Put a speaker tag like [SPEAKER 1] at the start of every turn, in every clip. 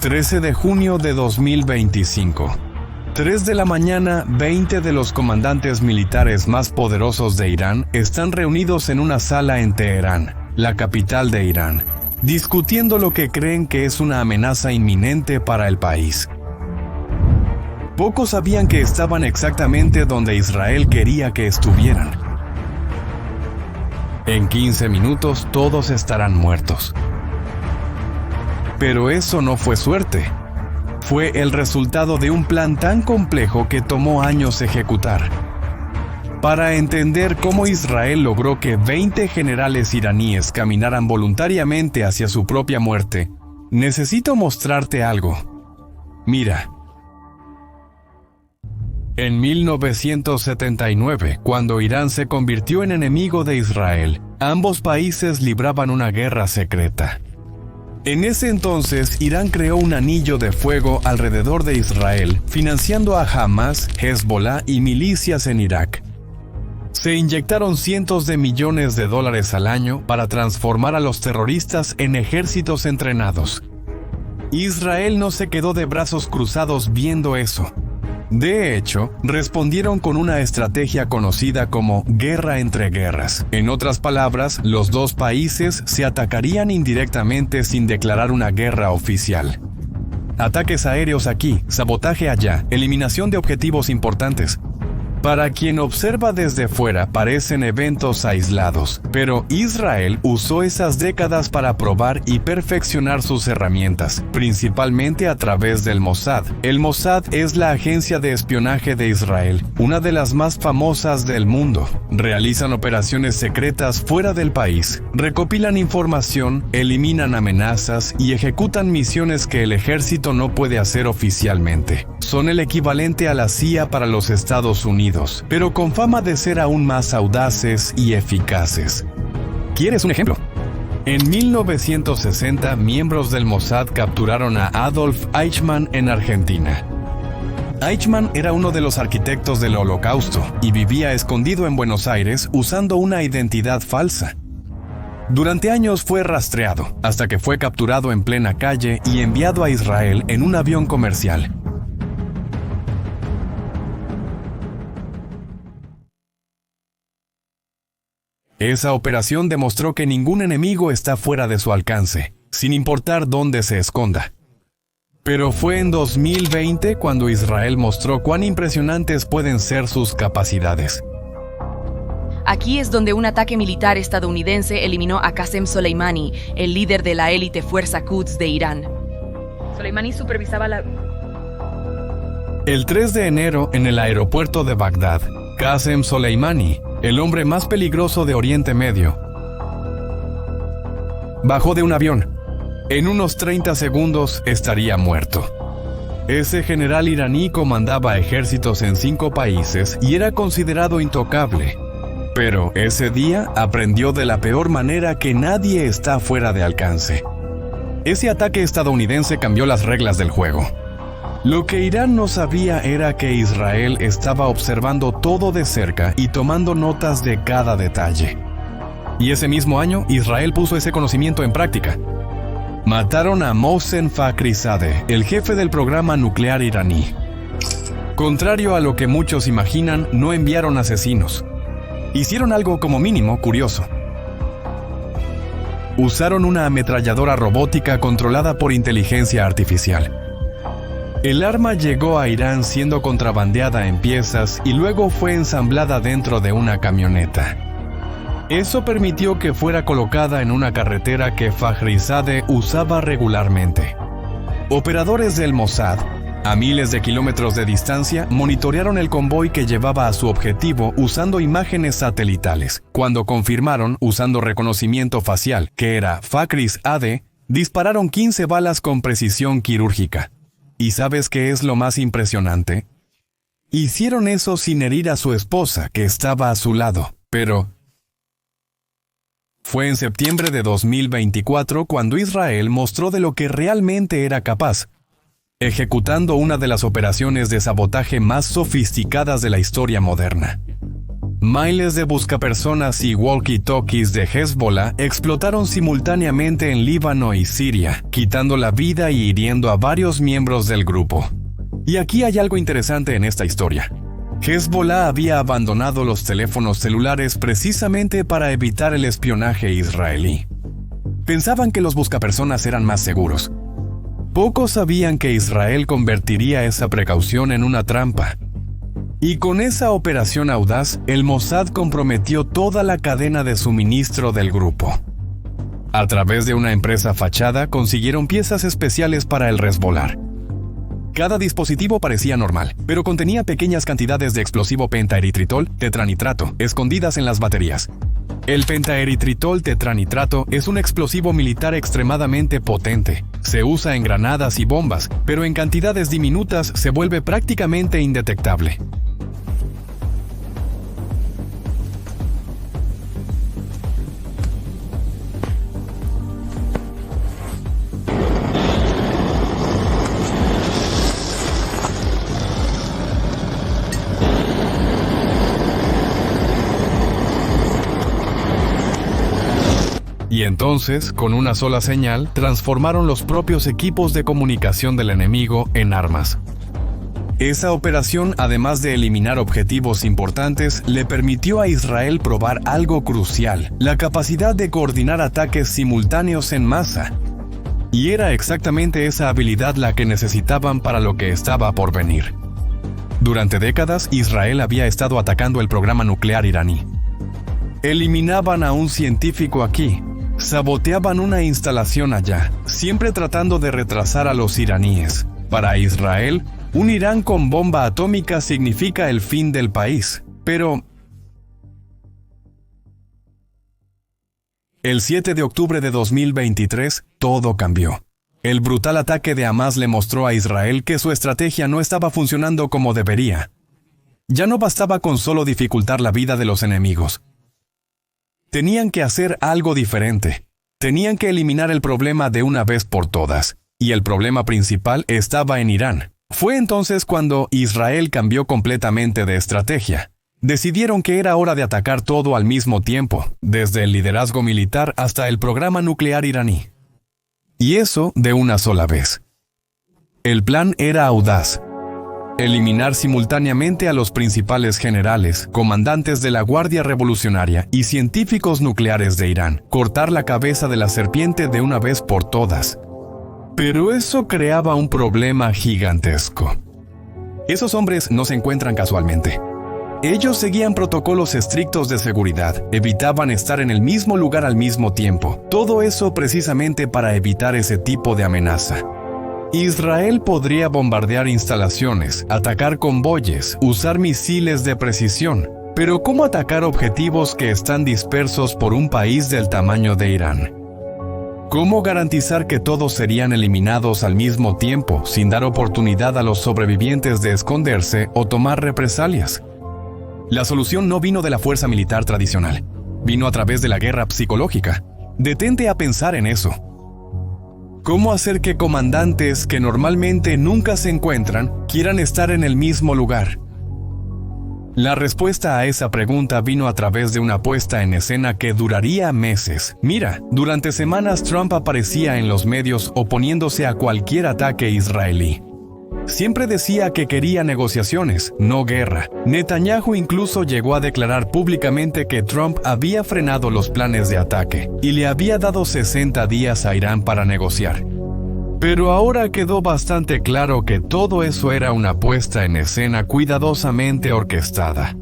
[SPEAKER 1] 13 de junio de 2025. 3 de la mañana, 20 de los comandantes militares más poderosos de Irán están reunidos en una sala en Teherán, la capital de Irán, discutiendo lo que creen que es una amenaza inminente para el país. Pocos sabían que estaban exactamente donde Israel quería que estuvieran. En 15 minutos todos estarán muertos. Pero eso no fue suerte. Fue el resultado de un plan tan complejo que tomó años ejecutar. Para entender cómo Israel logró que 20 generales iraníes caminaran voluntariamente hacia su propia muerte, necesito mostrarte algo. Mira. En 1979, cuando Irán se convirtió en enemigo de Israel, ambos países libraban una guerra secreta. En ese entonces, Irán creó un anillo de fuego alrededor de Israel, financiando a Hamas, Hezbollah y milicias en Irak. Se inyectaron cientos de millones de dólares al año para transformar a los terroristas en ejércitos entrenados. Israel no se quedó de brazos cruzados viendo eso. De hecho, respondieron con una estrategia conocida como guerra entre guerras. En otras palabras, los dos países se atacarían indirectamente sin declarar una guerra oficial. Ataques aéreos aquí, sabotaje allá, eliminación de objetivos importantes. Para quien observa desde fuera, parecen eventos aislados, pero Israel usó esas décadas para probar y perfeccionar sus herramientas, principalmente a través del Mossad. El Mossad es la agencia de espionaje de Israel, una de las más famosas del mundo. Realizan operaciones secretas fuera del país, recopilan información, eliminan amenazas y ejecutan misiones que el ejército no puede hacer oficialmente. Son el equivalente a la CIA para los Estados Unidos, pero con fama de ser aún más audaces y eficaces. ¿Quieres un ejemplo? En 1960, miembros del Mossad capturaron a Adolf Eichmann en Argentina. Eichmann era uno de los arquitectos del Holocausto y vivía escondido en Buenos Aires usando una identidad falsa. Durante años fue rastreado, hasta que fue capturado en plena calle y enviado a Israel en un avión comercial. Esa operación demostró que ningún enemigo está fuera de su alcance, sin importar dónde se esconda. Pero fue en 2020 cuando Israel mostró cuán impresionantes pueden ser sus capacidades.
[SPEAKER 2] Aquí es donde un ataque militar estadounidense eliminó a Qasem Soleimani, el líder de la élite Fuerza Quds de Irán. Soleimani supervisaba la...
[SPEAKER 1] El 3 de enero, en el aeropuerto de Bagdad, Qasem Soleimani, el hombre más peligroso de Oriente Medio, bajó de un avión. En unos 30 segundos estaría muerto. Ese general iraní comandaba ejércitos en 5 países y era considerado intocable. Pero ese día aprendió de la peor manera que nadie está fuera de alcance. Ese ataque estadounidense cambió las reglas del juego. Lo que Irán no sabía era que Israel estaba observando todo de cerca y tomando notas de cada detalle. Y ese mismo año, Israel puso ese conocimiento en práctica. Mataron a Mohsen Fakhrizadeh, el jefe del programa nuclear iraní. Contrario a lo que muchos imaginan, no enviaron asesinos. Hicieron algo como mínimo curioso. Usaron una ametralladora robótica controlada por inteligencia artificial. El arma llegó a Irán siendo contrabandeada en piezas y luego fue ensamblada dentro de una camioneta. Eso permitió que fuera colocada en una carretera que Fakhrizadeh usaba regularmente. Operadores del Mossad, a miles de kilómetros de distancia, monitorearon el convoy que llevaba a su objetivo usando imágenes satelitales. Cuando confirmaron, usando reconocimiento facial, que era Fakhrizadeh, dispararon 15 balas con precisión quirúrgica. ¿Y sabes qué es lo más impresionante? Hicieron eso sin herir a su esposa, que estaba a su lado, pero... Fue en septiembre de 2024 cuando Israel mostró de lo que realmente era capaz, ejecutando una de las operaciones de sabotaje más sofisticadas de la historia moderna. Miles de buscapersonas y walkie-talkies de Hezbollah explotaron simultáneamente en Líbano y Siria, quitando la vida y hiriendo a varios miembros del grupo. Y aquí hay algo interesante en esta historia. Hezbollah había abandonado los teléfonos celulares precisamente para evitar el espionaje israelí. Pensaban que los buscapersonas eran más seguros. Pocos sabían que Israel convertiría esa precaución en una trampa. Y con esa operación audaz, el Mossad comprometió toda la cadena de suministro del grupo. A través de una empresa fachada consiguieron piezas especiales para el resbolar. Cada dispositivo parecía normal, pero contenía pequeñas cantidades de explosivo pentaeritritol tetranitrato escondidas en las baterías. El pentaeritritol tetranitrato es un explosivo militar extremadamente potente. Se usa en granadas y bombas, pero en cantidades diminutas se vuelve prácticamente indetectable. Y entonces, con una sola señal, transformaron los propios equipos de comunicación del enemigo en armas. Esa operación, además de eliminar objetivos importantes, le permitió a Israel probar algo crucial: la capacidad de coordinar ataques simultáneos en masa. Y era exactamente esa habilidad la que necesitaban para lo que estaba por venir. Durante décadas, Israel había estado atacando el programa nuclear iraní. Eliminaban a un científico aquí, saboteaban una instalación allá, siempre tratando de retrasar a los iraníes. Para Israel, un Irán con bomba atómica significa el fin del país. Pero el 7 de octubre de 2023, todo cambió. El brutal ataque de Hamás le mostró a Israel que su estrategia no estaba funcionando como debería. Ya no bastaba con solo dificultar la vida de los enemigos. Tenían que hacer algo diferente. Tenían que eliminar el problema de una vez por todas. Y el problema principal estaba en Irán. Fue entonces cuando Israel cambió completamente de estrategia. Decidieron que era hora de atacar todo al mismo tiempo, desde el liderazgo militar hasta el programa nuclear iraní. Y eso de una sola vez. El plan era audaz: eliminar simultáneamente a los principales generales, comandantes de la Guardia Revolucionaria y científicos nucleares de Irán, cortar la cabeza de la serpiente de una vez por todas. Pero eso creaba un problema gigantesco. Esos hombres no se encuentran casualmente. Ellos seguían protocolos estrictos de seguridad, evitaban estar en el mismo lugar al mismo tiempo, todo eso precisamente para evitar ese tipo de amenaza. Israel podría bombardear instalaciones, atacar convoyes, usar misiles de precisión, pero ¿cómo atacar objetivos que están dispersos por un país del tamaño de Irán? ¿Cómo garantizar que todos serían eliminados al mismo tiempo, sin dar oportunidad a los sobrevivientes de esconderse o tomar represalias? La solución no vino de la fuerza militar tradicional, vino a través de la guerra psicológica. Detente a pensar en eso. ¿Cómo hacer que comandantes que normalmente nunca se encuentran quieran estar en el mismo lugar? La respuesta a esa pregunta vino a través de una puesta en escena que duraría meses. Mira, durante semanas Trump aparecía en los medios oponiéndose a cualquier ataque israelí. Siempre decía que quería negociaciones, no guerra. Netanyahu incluso llegó a declarar públicamente que Trump había frenado los planes de ataque y le había dado 60 días a Irán para negociar. Pero ahora quedó bastante claro que todo eso era una puesta en escena cuidadosamente orquestada.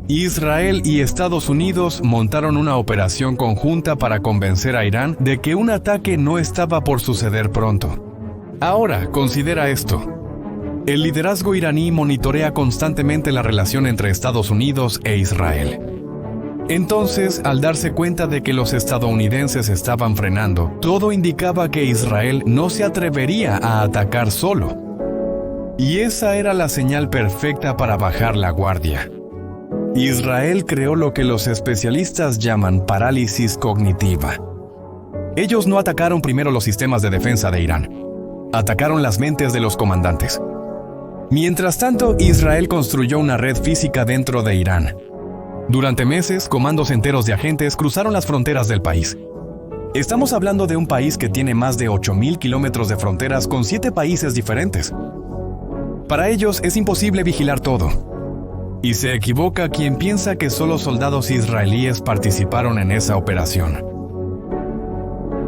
[SPEAKER 1] Israel y Estados Unidos montaron una operación conjunta para convencer a Irán de que un ataque no estaba por suceder pronto. Ahora, considera esto. El liderazgo iraní monitorea constantemente la relación entre Estados Unidos e Israel. Entonces, al darse cuenta de que los estadounidenses estaban frenando, todo indicaba que Israel no se atrevería a atacar solo. Y esa era la señal perfecta para bajar la guardia. Israel creó lo que los especialistas llaman parálisis cognitiva. Ellos no atacaron primero los sistemas de defensa de Irán. Atacaron las mentes de los comandantes. Mientras tanto, Israel construyó una red física dentro de Irán. Durante meses, comandos enteros de agentes cruzaron las fronteras del país. Estamos hablando de un país que tiene más de 8.000 kilómetros de fronteras con 7 países diferentes. Para ellos es imposible vigilar todo. Y se equivoca quien piensa que solo soldados israelíes participaron en esa operación.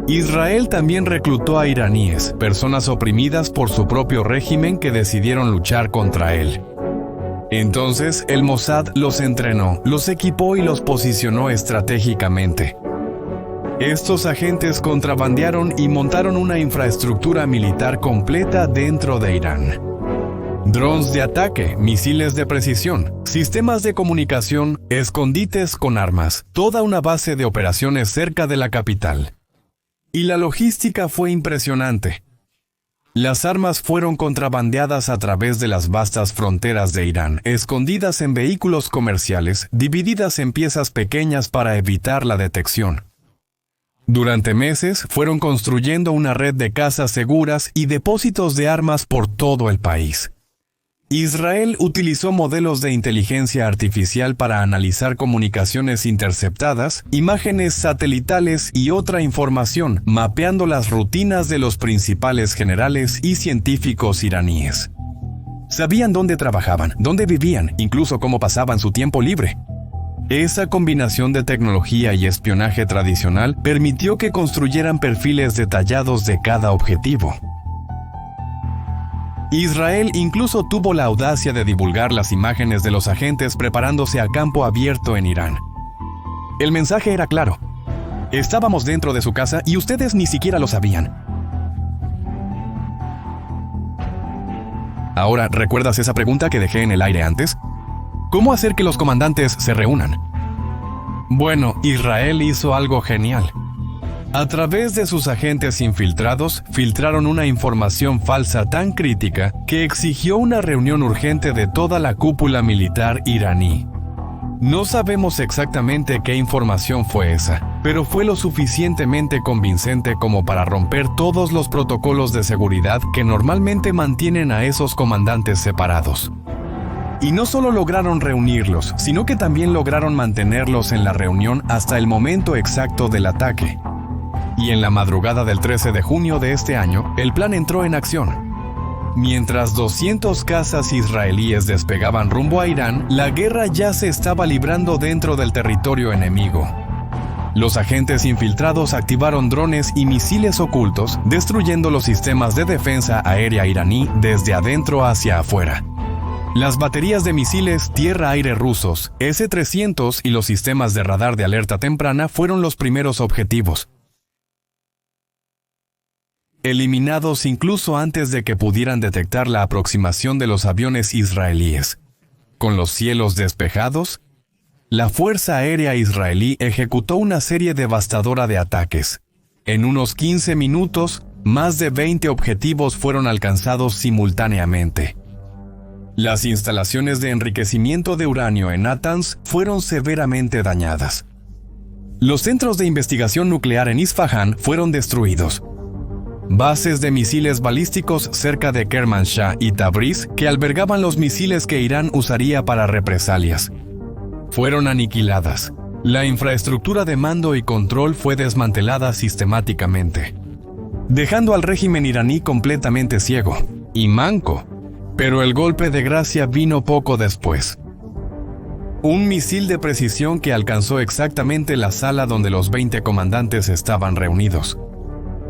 [SPEAKER 1] Israel también reclutó a iraníes, personas oprimidas por su propio régimen que decidieron luchar contra él. Entonces, el Mossad los entrenó, los equipó y los posicionó estratégicamente. Estos agentes contrabandearon y montaron una infraestructura militar completa dentro de Irán. Drones de ataque, misiles de precisión, sistemas de comunicación, escondites con armas, toda una base de operaciones cerca de la capital. Y la logística fue impresionante. Las armas fueron contrabandeadas a través de las vastas fronteras de Irán, escondidas en vehículos comerciales, divididas en piezas pequeñas para evitar la detección. Durante meses fueron construyendo una red de casas seguras y depósitos de armas por todo el país. Israel utilizó modelos de inteligencia artificial para analizar comunicaciones interceptadas, imágenes satelitales y otra información, mapeando las rutinas de los principales generales y científicos iraníes. Sabían dónde trabajaban, dónde vivían, incluso cómo pasaban su tiempo libre. Esa combinación de tecnología y espionaje tradicional permitió que construyeran perfiles detallados de cada objetivo. Israel incluso tuvo la audacia de divulgar las imágenes de los agentes preparándose a campo abierto en Irán. El mensaje era claro. Estábamos dentro de su casa y ustedes ni siquiera lo sabían. Ahora, ¿recuerdas esa pregunta que dejé en el aire antes? ¿Cómo hacer que los comandantes se reúnan? Bueno, Israel hizo algo genial. A través de sus agentes infiltrados, filtraron una información falsa tan crítica que exigió una reunión urgente de toda la cúpula militar iraní. No sabemos exactamente qué información fue esa, pero fue lo suficientemente convincente como para romper todos los protocolos de seguridad que normalmente mantienen a esos comandantes separados. Y no solo lograron reunirlos, sino que también lograron mantenerlos en la reunión hasta el momento exacto del ataque. Y en la madrugada del 13 de junio de este año, el plan entró en acción. Mientras 200 cazas israelíes despegaban rumbo a Irán, la guerra ya se estaba librando dentro del territorio enemigo. Los agentes infiltrados activaron drones y misiles ocultos, destruyendo los sistemas de defensa aérea iraní desde adentro hacia afuera. Las baterías de misiles tierra-aire rusos, S-300 y los sistemas de radar de alerta temprana fueron los primeros objetivos. Eliminados incluso antes de que pudieran detectar la aproximación de los aviones israelíes. Con los cielos despejados, la Fuerza Aérea Israelí ejecutó una serie devastadora de ataques. En unos 15 minutos, más de 20 objetivos fueron alcanzados simultáneamente. Las instalaciones de enriquecimiento de uranio en Natanz fueron severamente dañadas. Los centros de investigación nuclear en Isfahán fueron destruidos. Bases de misiles balísticos cerca de Kermanshah y Tabriz, que albergaban los misiles que Irán usaría para represalias, fueron aniquiladas. La infraestructura de mando y control fue desmantelada sistemáticamente, dejando al régimen iraní completamente ciego y manco. Pero el golpe de gracia vino poco después. Un misil de precisión que alcanzó exactamente la sala donde los 20 comandantes estaban reunidos.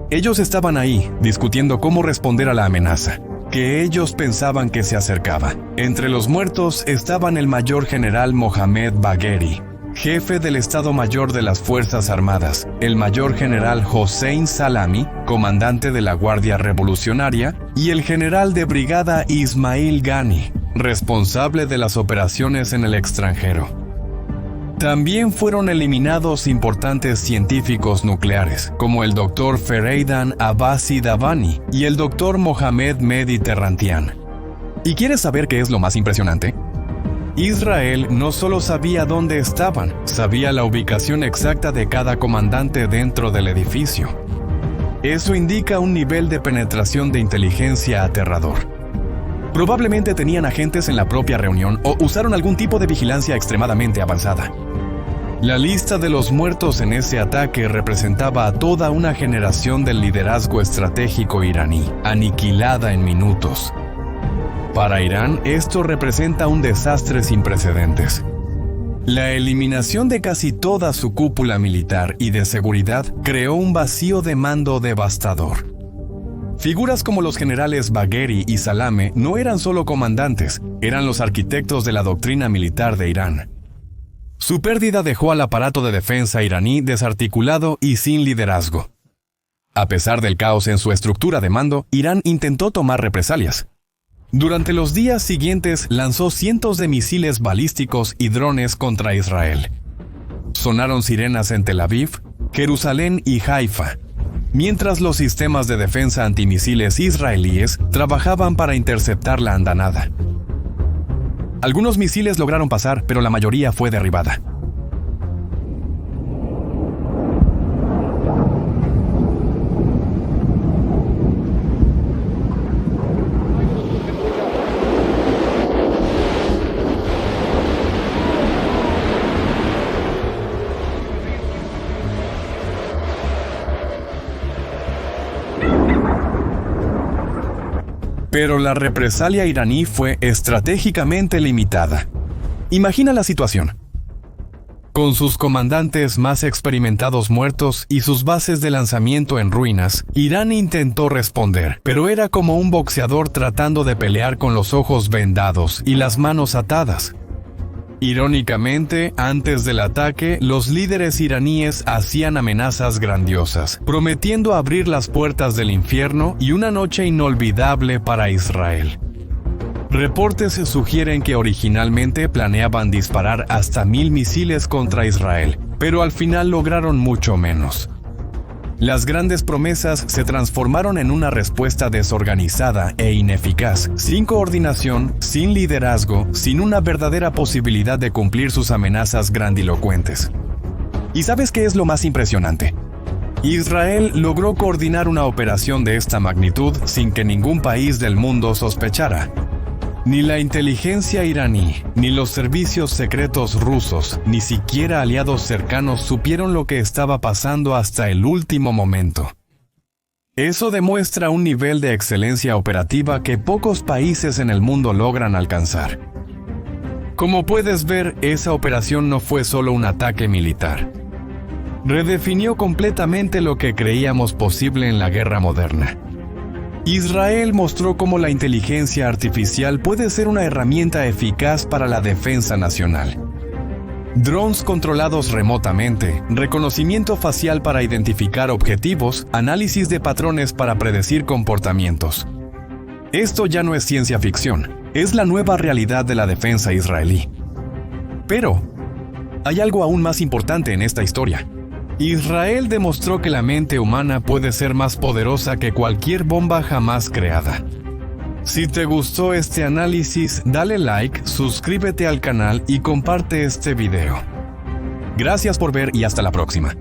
[SPEAKER 1] Ellos estaban ahí, discutiendo cómo responder a la amenaza, que ellos pensaban que se acercaba. Entre los muertos estaban el mayor general Mohammad Bagheri, jefe del Estado Mayor de las Fuerzas Armadas, el mayor general Hossein Salami, comandante de la Guardia Revolucionaria, y el general de brigada Ismail Ghani, responsable de las operaciones en el extranjero. También fueron eliminados importantes científicos nucleares, como el Dr. Fereidan Abbasi Davani y el Dr. Mohamed Mehdi Terrantian. ¿Y quieres saber qué es lo más impresionante? Israel no solo sabía dónde estaban, sabía la ubicación exacta de cada comandante dentro del edificio. Eso indica un nivel de penetración de inteligencia aterrador. Probablemente tenían agentes en la propia reunión o usaron algún tipo de vigilancia extremadamente avanzada. La lista de los muertos en ese ataque representaba a toda una generación del liderazgo estratégico iraní, aniquilada en minutos. Para Irán, esto representa un desastre sin precedentes. La eliminación de casi toda su cúpula militar y de seguridad creó un vacío de mando devastador. Figuras como los generales Bagheri y Salameh no eran solo comandantes, eran los arquitectos de la doctrina militar de Irán. Su pérdida dejó al aparato de defensa iraní desarticulado y sin liderazgo. A pesar del caos en su estructura de mando, Irán intentó tomar represalias. Durante los días siguientes lanzó cientos de misiles balísticos y drones contra Israel. Sonaron sirenas en Tel Aviv, Jerusalén y Haifa, mientras los sistemas de defensa antimisiles israelíes trabajaban para interceptar la andanada. Algunos misiles lograron pasar, pero la mayoría fue derribada. Pero la represalia iraní fue estratégicamente limitada. Imagina la situación. Con sus comandantes más experimentados muertos y sus bases de lanzamiento en ruinas, Irán intentó responder, pero era como un boxeador tratando de pelear con los ojos vendados y las manos atadas. Irónicamente, antes del ataque, los líderes iraníes hacían amenazas grandiosas, prometiendo abrir las puertas del infierno y una noche inolvidable para Israel. Reportes sugieren que originalmente planeaban disparar hasta 1000 misiles contra Israel, pero al final lograron mucho menos. Las grandes promesas se transformaron en una respuesta desorganizada e ineficaz, sin coordinación, sin liderazgo, sin una verdadera posibilidad de cumplir sus amenazas grandilocuentes. ¿Y sabes qué es lo más impresionante? Israel logró coordinar una operación de esta magnitud sin que ningún país del mundo sospechara. Ni la inteligencia iraní, ni los servicios secretos rusos, ni siquiera aliados cercanos supieron lo que estaba pasando hasta el último momento. Eso demuestra un nivel de excelencia operativa que pocos países en el mundo logran alcanzar. Como puedes ver, esa operación no fue solo un ataque militar. Redefinió completamente lo que creíamos posible en la guerra moderna. Israel mostró cómo la inteligencia artificial puede ser una herramienta eficaz para la defensa nacional. Drones controlados remotamente, reconocimiento facial para identificar objetivos, análisis de patrones para predecir comportamientos. Esto ya no es ciencia ficción, es la nueva realidad de la defensa israelí. Pero hay algo aún más importante en esta historia. Israel demostró que la mente humana puede ser más poderosa que cualquier bomba jamás creada. Si te gustó este análisis, dale like, suscríbete al canal y comparte este video. Gracias por ver y hasta la próxima.